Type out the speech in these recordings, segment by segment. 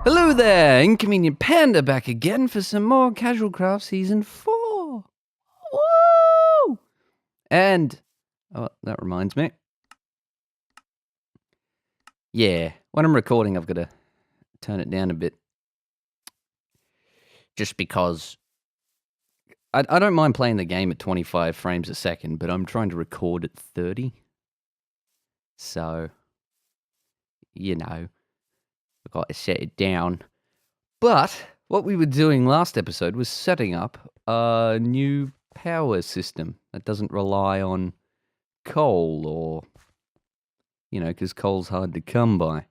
Hello there, Inconvenient Panda back again for some more Casual Craft Season 4. Woo! And, oh, that reminds me. Yeah, when I'm recording, I've got to turn it down a bit. Just because I don't mind playing the game at 25 frames a second, but I'm trying to record at 30. So, you know, I've got to set it down. But what we were doing last episode was setting up a new power system that doesn't rely on coal or, because coal's hard to come by.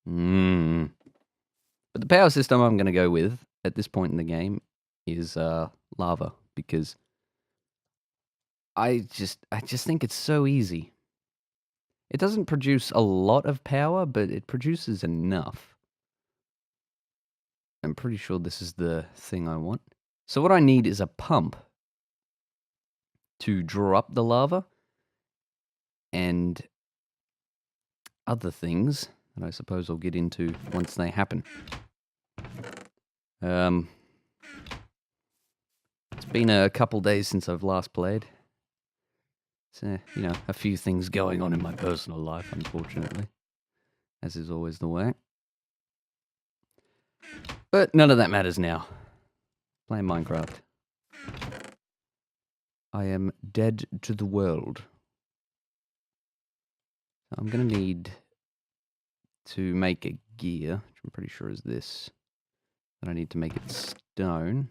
But the power system I'm going to go with at this point in the game is lava, because I just think it's so easy. It doesn't produce a lot of power, but it produces enough. I'm pretty sure this is the thing I want. So what I need is a pump to draw up the lava and other things that I suppose I'll get into once they happen. It's been a couple days since I've last played. So, a few things going on in my personal life, unfortunately, as is always the way. But none of that matters now. Playing Minecraft. I am dead to the world. I'm going to need to make a gear, which I'm pretty sure is this. Then I need to make it stone.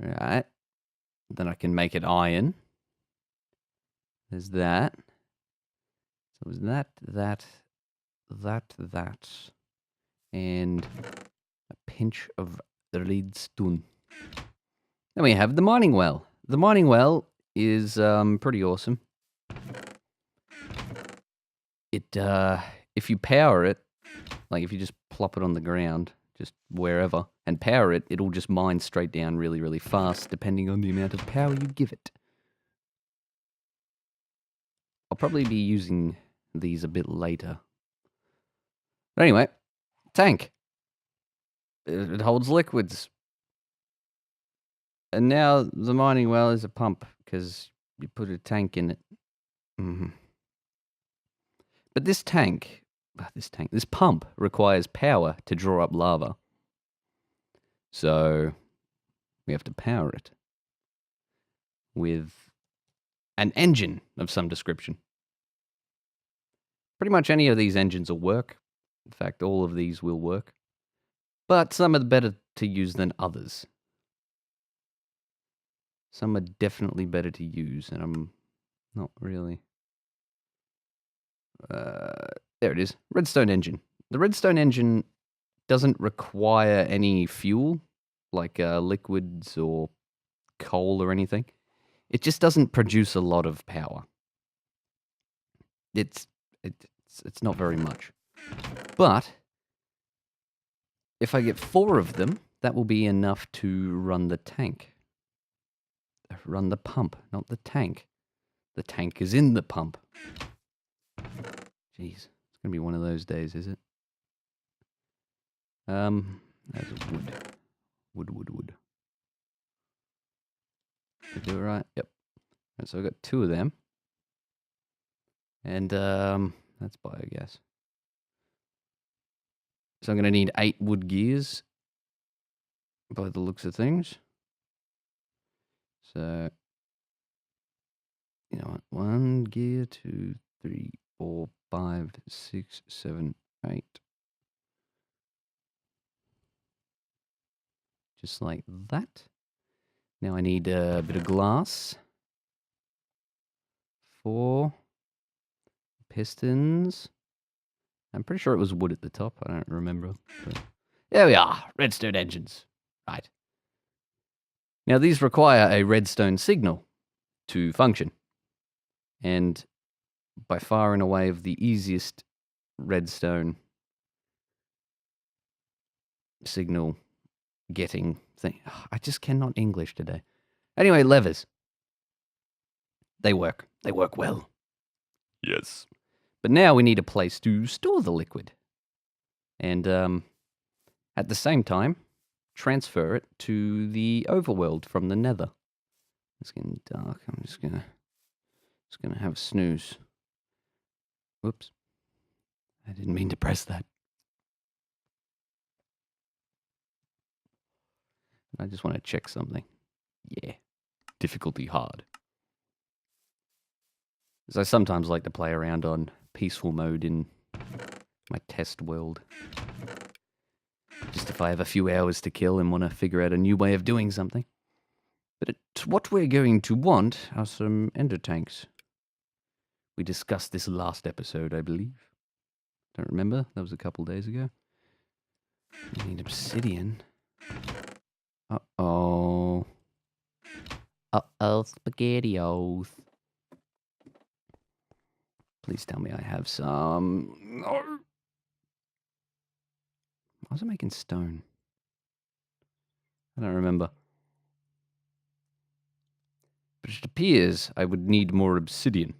Right. Then I can make it iron. There's that. So it was that, and a pinch of redstone. Then we have the mining well. The mining well is pretty awesome. If you power it, like if you just plop it on the ground, just wherever, and power it, it'll just mine straight down really, really fast, depending on the amount of power you give it. I'll probably be using these a bit later. But anyway, tank. It holds liquids. And now the mining well is a pump, because you put a tank in it. But this pump requires power to draw up lava. So we have to power it with an engine of some description. Pretty much any of these engines will work. In fact, all of these will work. But some are better to use than others. Some are definitely better to use, and I'm not really... there it is. Redstone engine. The redstone engine doesn't require any fuel, like liquids or coal or anything. It just doesn't produce a lot of power. It's not very much. But if I get 4 of them, that will be enough to run the tank. Run the pump, not the tank. The tank is in the pump. Jeez, it's gonna be one of those days, is it? There's wood. Did I do it right? Yep. Right, so I've got 2 of them. And that's biogas. So I'm gonna need 8 wood gears by the looks of things. So, you know what? 1 gear, 2, 3, 4, 5, 6, 7, 8. Just like that. Now I need a bit of glass. 4 pistons. I'm pretty sure it was wood at the top. I don't remember. But there we are. Redstone engines. Right. Now these require a redstone signal to function. And by far and away of the easiest redstone signal getting thing. I just cannot English today. Anyway, levers. They work. They work well. Yes. But now we need a place to store the liquid. And at the same time, transfer it to the overworld from the nether. It's getting dark. I'm just gonna have a snooze. Whoops. I didn't mean to press that. I just want to check something. Yeah. Difficulty hard. Because I sometimes like to play around on peaceful mode in my test world. Just if I have a few hours to kill and want to figure out a new way of doing something. But what we're going to want are some ender tanks. We discussed this last episode, I believe. Don't remember. That was a couple days ago. We need obsidian. Uh-oh. Uh-oh, SpaghettiOs. Please tell me I have some. No. Why was I making stone? I don't remember. But it appears I would need more obsidian.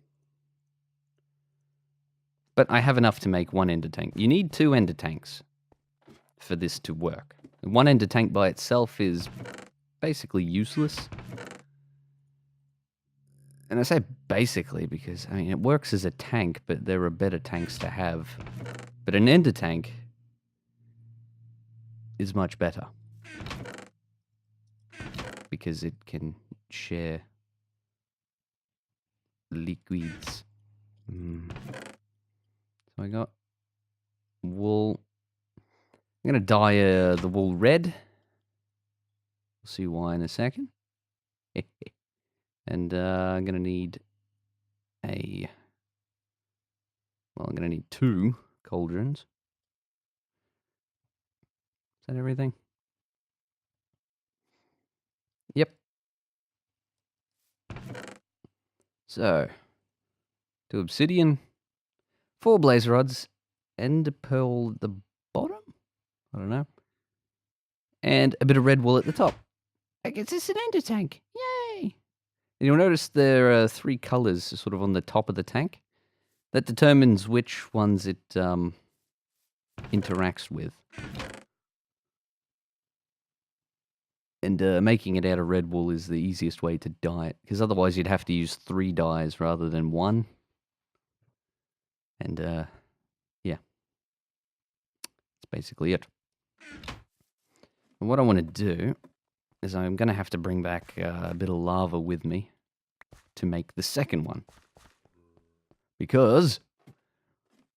But I have enough to make one ender tank. You need 2 ender tanks for this to work. One ender tank by itself is basically useless. And I say basically because, I mean, it works as a tank, but there are better tanks to have. But an ender tank is much better. Because it can share liquids. So I got wool. I'm going to dye the wool red. We'll see why in a second. And I'm going to need I'm going to need 2 cauldrons. Is that everything? Yep. So, 2 obsidian, 4 blaze rods, ender pearl at the bottom? I don't know. And a bit of red wool at the top. I guess it's an ender tank. Yay! And you'll notice there are 3 colors sort of on the top of the tank. That determines which ones it interacts with. And making it out of red wool is the easiest way to dye it. Because otherwise you'd have to use 3 dyes rather than 1. And, yeah. That's basically it. And what I want to do is I'm going to have to bring back a bit of lava with me to make the second one. Because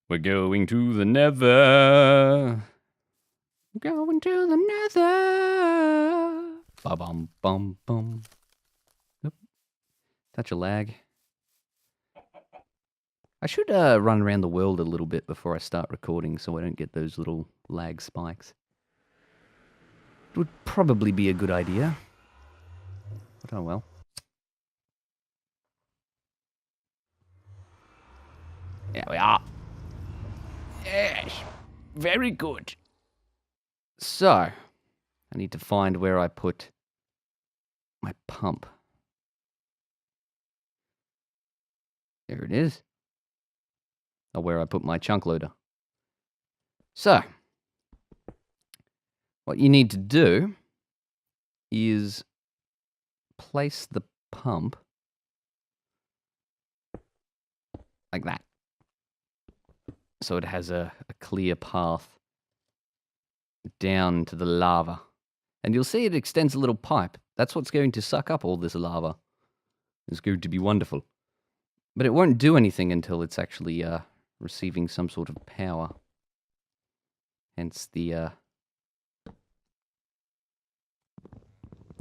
we're going to the nether. Going to the nether. Ba-bum, bum, bum. Oop. Touch a lag. I should run around the world a little bit before I start recording so I don't get those little lag spikes. It would probably be a good idea. But oh well. There we are. Yes. Very good. So, I need to find where I put my pump. There it is. Or where I put my chunk loader. So, what you need to do is place the pump like that. So it has a clear path down to the lava. And you'll see it extends a little pipe. That's what's going to suck up all this lava. It's going to be wonderful. But it won't do anything until it's actually receiving some sort of power. Hence the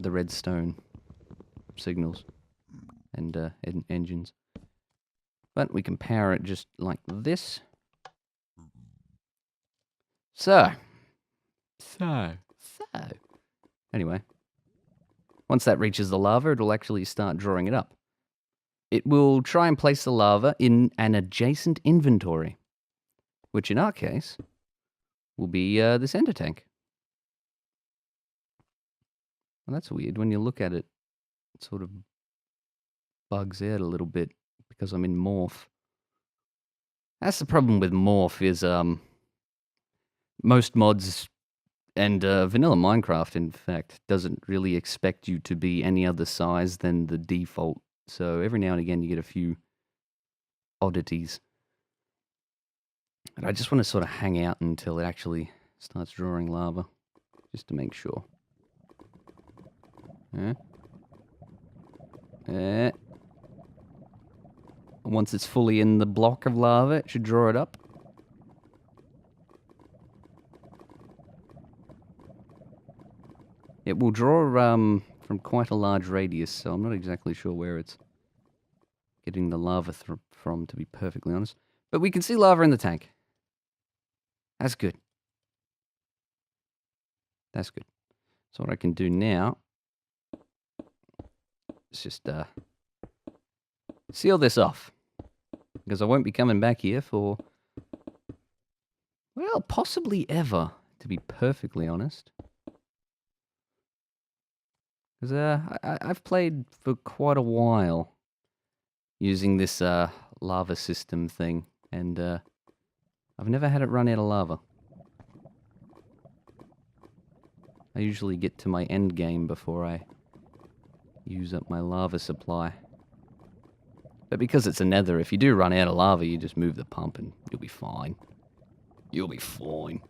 redstone signals and engines. But we can power it just like this. So. Anyway, once that reaches the lava, it'll actually start drawing it up. It will try and place the lava in an adjacent inventory, which in our case will be this ender tank. Well, that's weird. When you look at it, it sort of bugs out a little bit because I'm in morph. That's the problem with Morph is most mods and vanilla Minecraft, in fact, doesn't really expect you to be any other size than the default. So every now and again you get a few oddities. And I just want to sort of hang out until it actually starts drawing lava, just to make sure. Once it's fully in the block of lava, it should draw it up. It will draw from quite a large radius, so I'm not exactly sure where it's getting the lava from, to be perfectly honest. But we can see lava in the tank. That's good. That's good. So what I can do now is just seal this off. Because I won't be coming back here for, well, possibly ever, to be perfectly honest. Because I've played for quite a while using this lava system thing, and I've never had it run out of lava. I usually get to my end game before I use up my lava supply. But because it's a nether, if you do run out of lava, you just move the pump and you'll be fine. You'll be fine.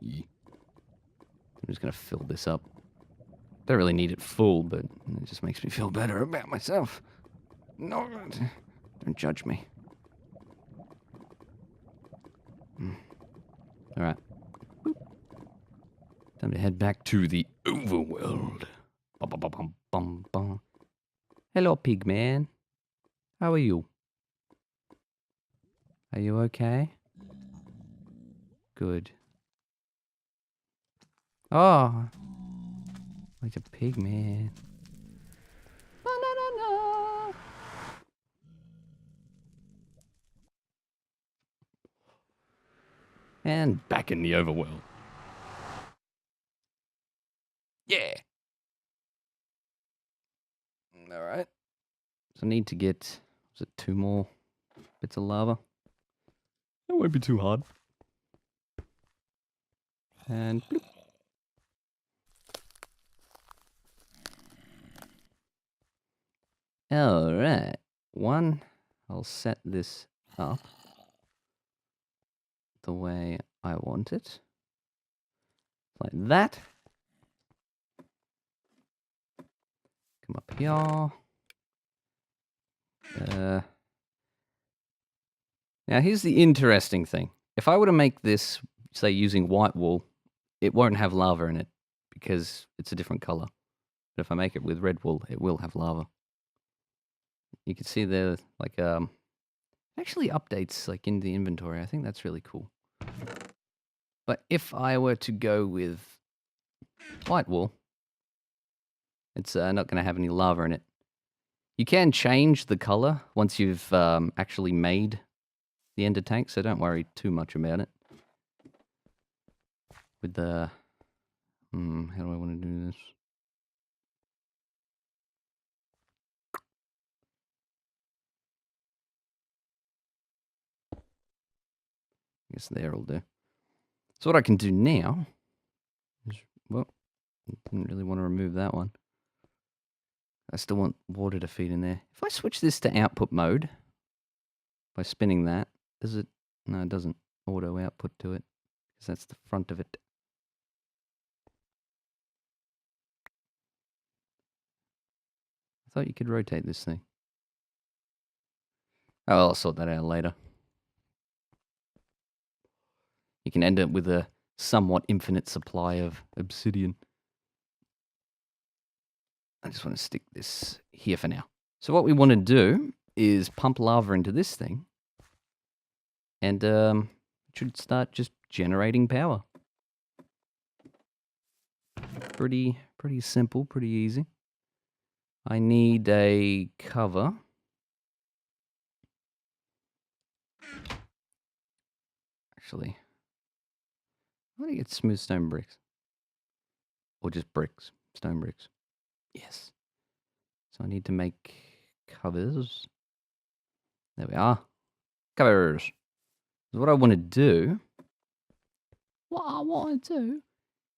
Yeah. I'm just going to fill this up. Don't really need it full, but it just makes me feel better about myself. No, don't judge me. Alright. Time to head back to the overworld. Bum, bum, bum, bum, bum. Hello, pigman. How are you? Are you okay? Good. Oh, like a pigman. Ba-na-na-na. And back in the overworld. Yeah. All right. So I need to get, was it 2 more bits of lava? That won't be too hard. And bloop. All right. One, I'll set this up the way I want it. Like that. Come up here. Now here's the interesting thing. If I were to make this, say, using white wool, it won't have lava in it because it's a different color. But if I make it with red wool, it will have lava. You can see there, like, actually updates like in the inventory. I think that's really cool. But if I were to go with white wool, it's not going to have any lava in it. You can change the color once you've actually made the ender tank, so don't worry too much about it. With the... how do I want to do this? I guess there will do. So what I can do now is, well, I didn't really want to remove that one. I still want water to feed in there. If I switch this to output mode, by spinning that, does it? No, it doesn't auto output to it, because that's the front of it. I thought you could rotate this thing. Oh, I'll sort that out later. You can end up with a somewhat infinite supply of obsidian. I just want to stick this here for now. So what we want to do is pump lava into this thing, and it should start just generating power. Pretty simple, pretty easy. I need a cover. Actually, I want to get smooth stone bricks. Or just bricks, stone bricks. Yes. So I need to make covers. There we are. Covers. What I want to do,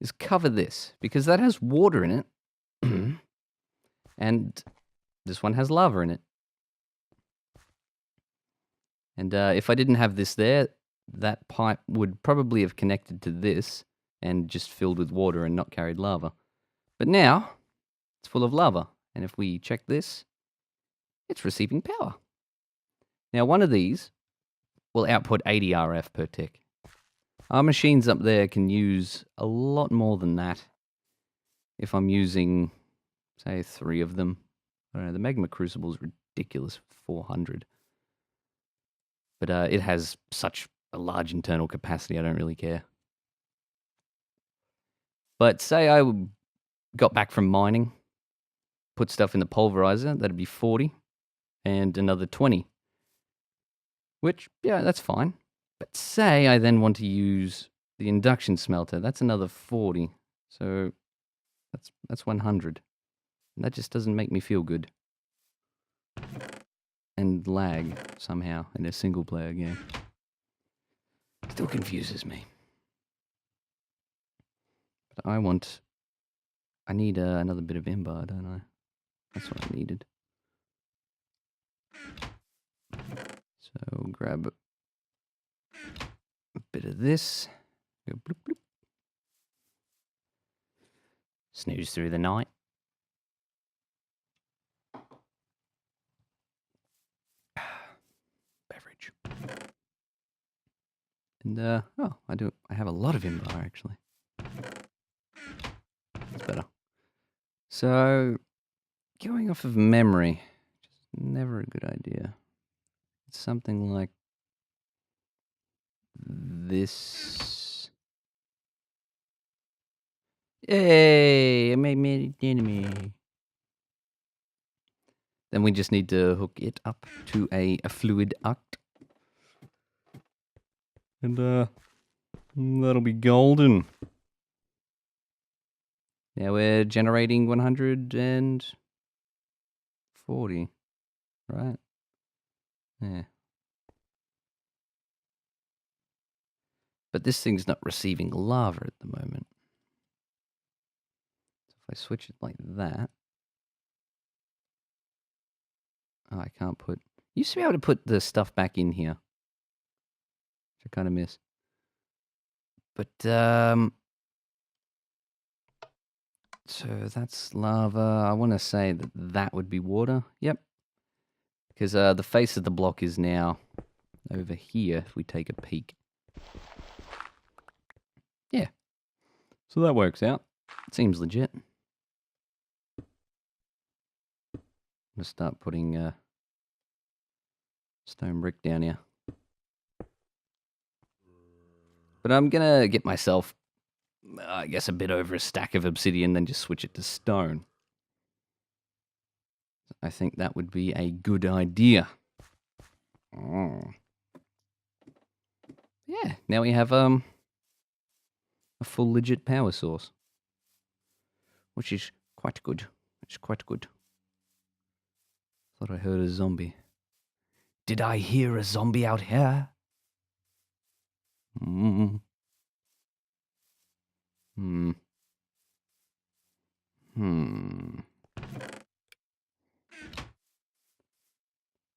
is cover this, because that has water in it, and this one has lava in it. And if I didn't have this there, that pipe would probably have connected to this and just filled with water and not carried lava. But now, it's full of lava. And if we check this, it's receiving power. Now, one of these will output 80 RF per tick. Our machines up there can use a lot more than that. If I'm using, say, 3 of them. I don't know, the Magma Crucible is ridiculous, 400. But it has such a large internal capacity, I don't really care. But say I got back from mining, put stuff in the pulverizer, that'd be 40, and another 20. Which, yeah, that's fine. But say I then want to use the induction smelter, that's another 40. So that's 100. And that just doesn't make me feel good. And lag somehow in a single player game. Still confuses me. But I need another bit of Ember, don't I? That's what I needed. So grab a bit of this. Go bloop bloop. Snooze through the night. Beverage. And I have a lot of Ember actually. That's better. So going off of memory, which is never a good idea. It's something like this. Yay! I made an enemy. Then we just need to hook it up to a fluid duct. And that'll be golden. Now we're generating 140. Right? Yeah. But this thing's not receiving lava at the moment. So if I switch it like that. Oh, I can't put... You used to be able to put the stuff back in here. Which I kind of miss. But, so that's lava. I want to say that would be water. Yep. Because the face of the block is now over here if we take a peek. Yeah. So that works out. It seems legit. I'm going to start putting stone brick down here. But I'm going to get myself, I guess, a bit over a stack of obsidian, then just switch it to stone. I think that would be a good idea. Oh. Yeah, now we have a full legit power source. Which is quite good. It's quite good. Thought I heard a zombie. Did I hear a zombie out here?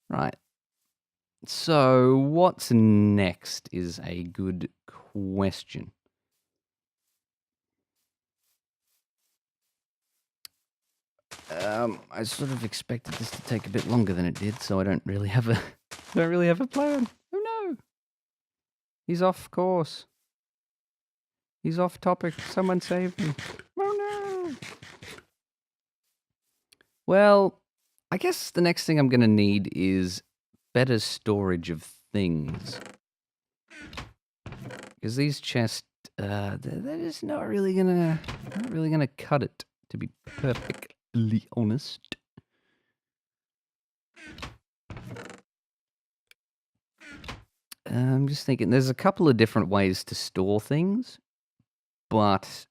Right. So, what's next is a good question. I sort of expected this to take a bit longer than it did, so I don't really have a plan. Oh no. He's off course. He's off topic. Someone save me. Oh no. Well, I guess the next thing I'm going to need is better storage of things. Because these chests, they're just not really gonna cut it, to be perfectly honest. I'm just thinking, there's a couple of different ways to store things, but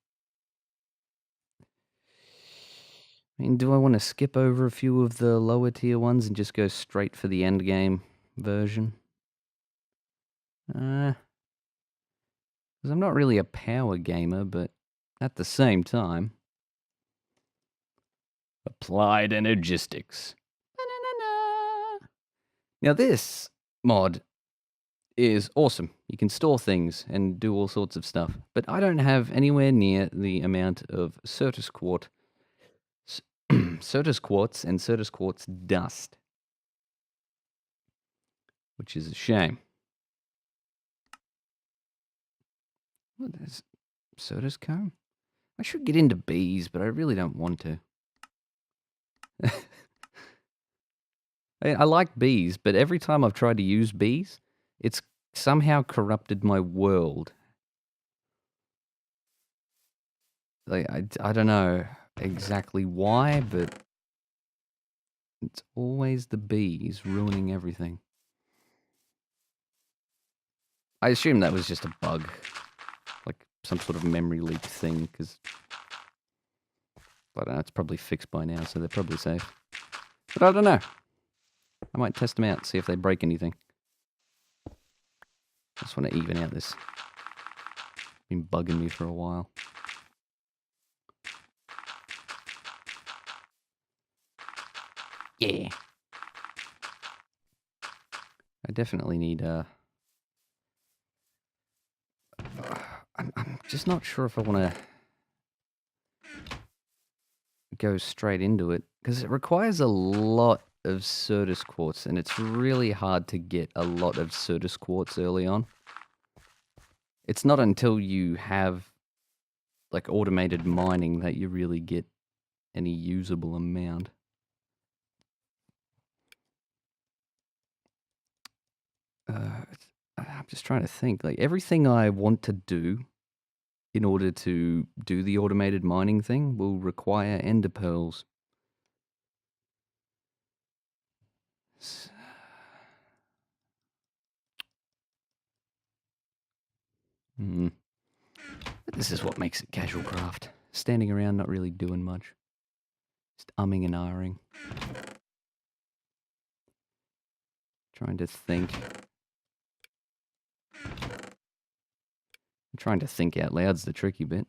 I mean, do I want to skip over a few of the lower tier ones and just go straight for the end game version? Because I'm not really a power gamer, but at the same time, applied energistics. Now this mod is awesome. You can store things and do all sorts of stuff, but I don't have anywhere near the amount of Certus quartz, Certus quartz and Certus quartz dust, which is a shame. What is Certus comb? I should get into bees, but I really don't want to. I like bees, but every time I've tried to use bees, it's somehow corrupted my world. Like, I don't know exactly why, but it's always the bees ruining everything. I assume that was just a bug, like some sort of memory leak thing, because I don't know, it's probably fixed by now, so they're probably safe. But I don't know. I might test them out, see if they break anything. I just want to even out this. Been bugging me for a while. Yeah. I definitely need I'm just not sure if I want to go straight into it, because it requires a lot of Certus quartz, and it's really hard to get a lot of Certus quartz early on. It's not until you have like automated mining that you really get any usable amount. I'm just trying to think. Like everything I want to do in order to do the automated mining thing will require ender pearls. But this is what makes it casual craft. Standing around, not really doing much. Just umming and ahhing. Trying to think. Trying to think out loud's the tricky bit.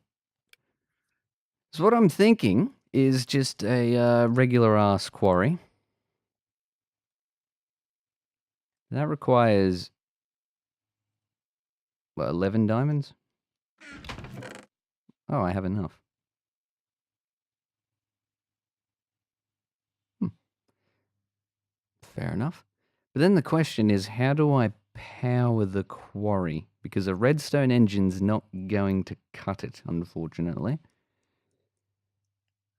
So what I'm thinking is just a regular ass quarry. That requires, what, 11 diamonds? Oh, I have enough. Fair enough. But then the question is, how do I power the quarry? Because a redstone engine's not going to cut it, unfortunately.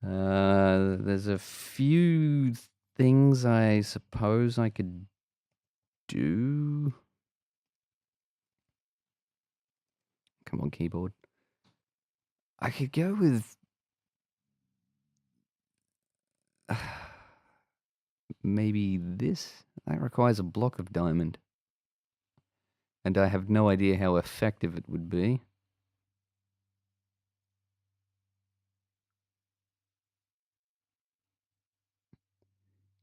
There's a few things I suppose I could do. Come on, keyboard. I could go with maybe this. That requires a block of diamond. And I have no idea how effective it would be.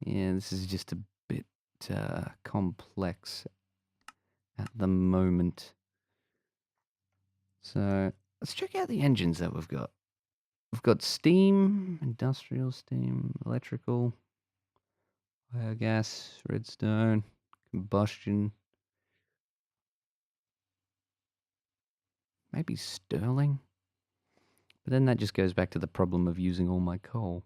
Yeah, this is just a bit complex at the moment. So let's check out the engines that we've got. We've got steam, industrial steam, electrical, biogas, redstone, combustion. Maybe Sterling? But then that just goes back to the problem of using all my coal.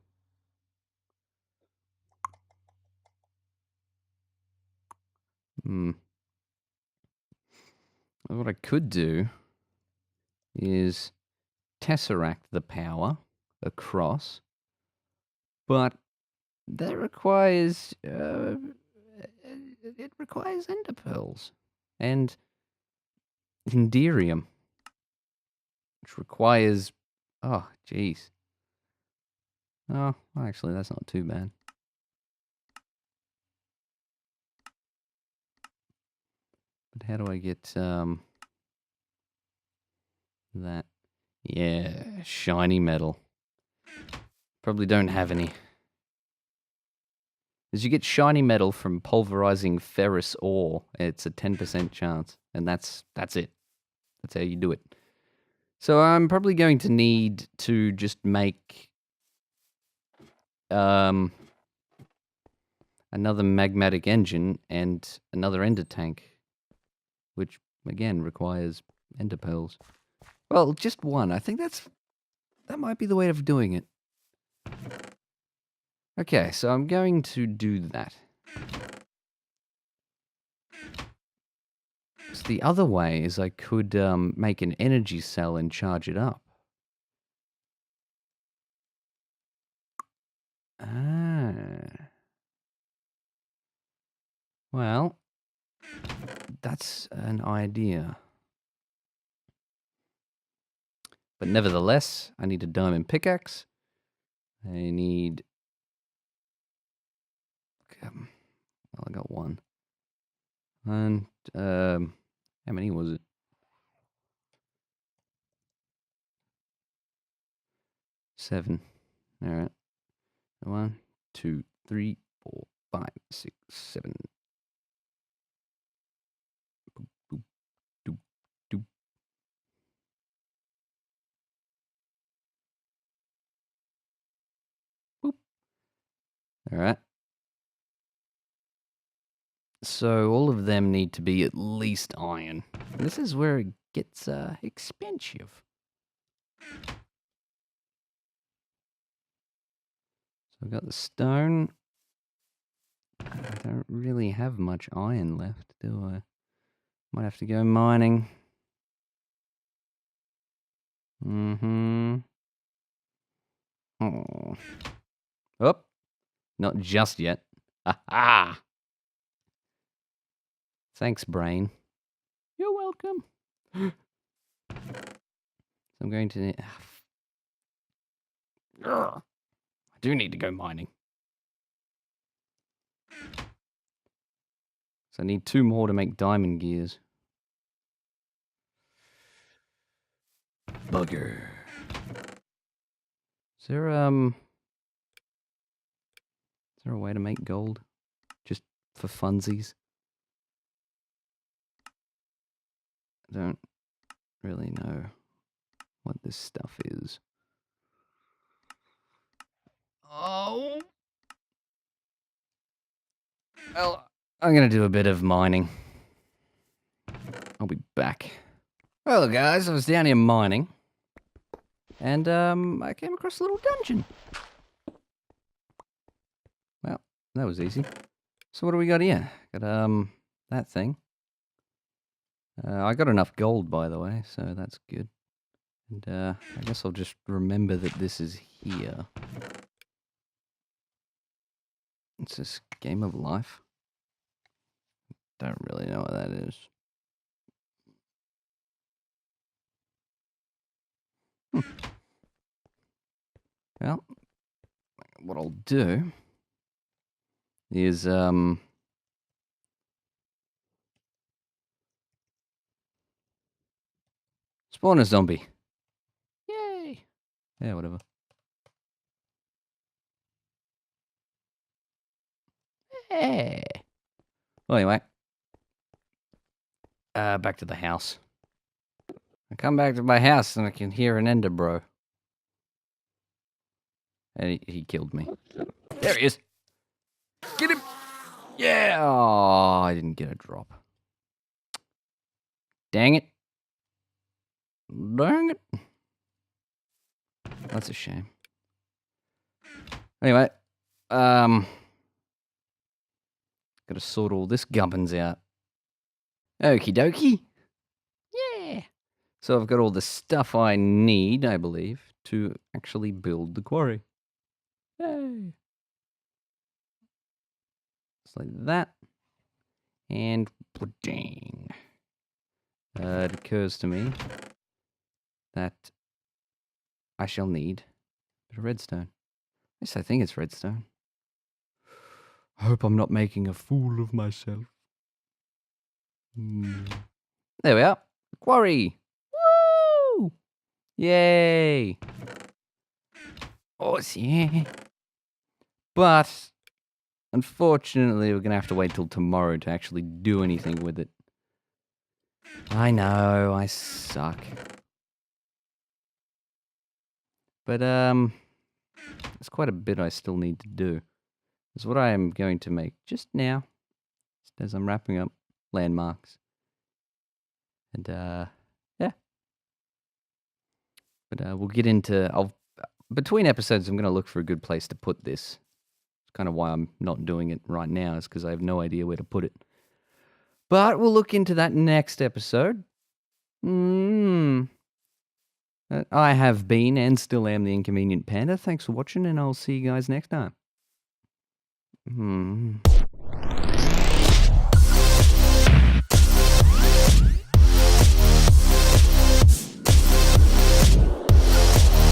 What I could do is tesseract the power across, but that requires it requires ender pearls and Inderium, which requires, oh jeez. Oh, actually that's not too bad. But how do I get that? Yeah, shiny metal. Probably don't have any. As you get shiny metal from pulverizing ferrous ore, it's a 10% chance. And that's it. That's how you do it. So I'm probably going to need to just make another magmatic engine and another ender tank, which again requires ender pearls. Well, just one. I think that might be the way of doing it. Okay, so I'm going to do that. So the other way is I could make an energy cell and charge it up. Ah. Well, that's an idea. But nevertheless, I need a diamond pickaxe. I need... well, I got one. And, how many was it? 7. Alright. 1, 2, 3, 4, 5, 6, 7. Boop, boop, doop, doop. Boop. Alright. So all of them need to be at least iron. This is where it gets expensive. So I've got the stone. I don't really have much iron left, do I? Might have to go mining. Mm-hmm. Oh. Oh. Not just yet. Ha-ha! Thanks, brain. You're welcome. I'm going to... I do need to go mining. So I need 2 more to make diamond gears. Bugger. Is there a way to make gold? Just for funsies? I don't really know what this stuff is. Oh. Well, I'm going to do a bit of mining. I'll be back. Well, guys, I was down here mining. And, I came across a little dungeon. Well, that was easy. So what do we got here? Got, that thing. I got enough gold, by the way, so that's good. And, I guess I'll just remember that this is here. It's this game of life. Don't really know what that is. Well, what I'll do is, spawn a zombie. Yay! Yeah, whatever. Hey! Well, anyway. Back to the house. I come back to my house and I can hear an ender bro. And he killed me. There he is! Get him! Yeah! Oh, I didn't get a drop. Dang it. Dang it. That's a shame. Anyway, gotta sort all this gubbins out. Okie dokie. Yeah. So I've got all the stuff I need, I believe, to actually build the quarry. Yay. Just like that. And pudding. It occurs to me that I shall need a bit of redstone. Yes, I think it's redstone. I hope I'm not making a fool of myself. There we are. Quarry. Woo! Yay! Oh, yeah. But, unfortunately, we're going to have to wait till tomorrow to actually do anything with it. I know, I suck. But, there's quite a bit I still need to do. That's what I am going to make just now, just as I'm wrapping up landmarks. And, yeah. But we'll get into... Between episodes, I'm going to look for a good place to put this. It's kind of why I'm not doing it right now, is because I have no idea where to put it. But we'll look into that next episode. I have been and still am the Inconvenient Panda. Thanks for watching, and I'll see you guys next time.